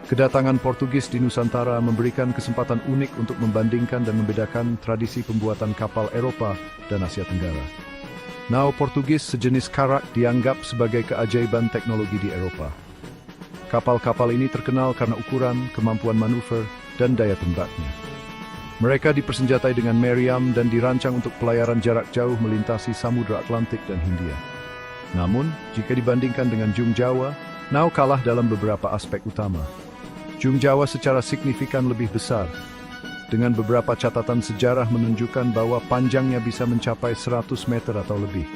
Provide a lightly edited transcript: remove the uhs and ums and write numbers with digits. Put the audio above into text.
Kedatangan Portugis di Nusantara memberikan kesempatan unik untuk membandingkan dan membedakan tradisi pembuatan kapal Eropa dan Asia Tenggara. Nao Portugis sejenis karak dianggap sebagai keajaiban teknologi di Eropa. Kapal-kapal ini terkenal karena ukuran, kemampuan manuver, dan daya tembaknya. Mereka dipersenjatai dengan meriam dan dirancang untuk pelayaran jarak jauh melintasi Samudra Atlantik dan Hindia. Namun, jika dibandingkan dengan Jung Jawa, Nao kalah dalam beberapa aspek utama. Jung Jawa secara signifikan lebih besar, dengan beberapa catatan sejarah menunjukkan bahwa panjangnya bisa mencapai 100 meter atau lebih.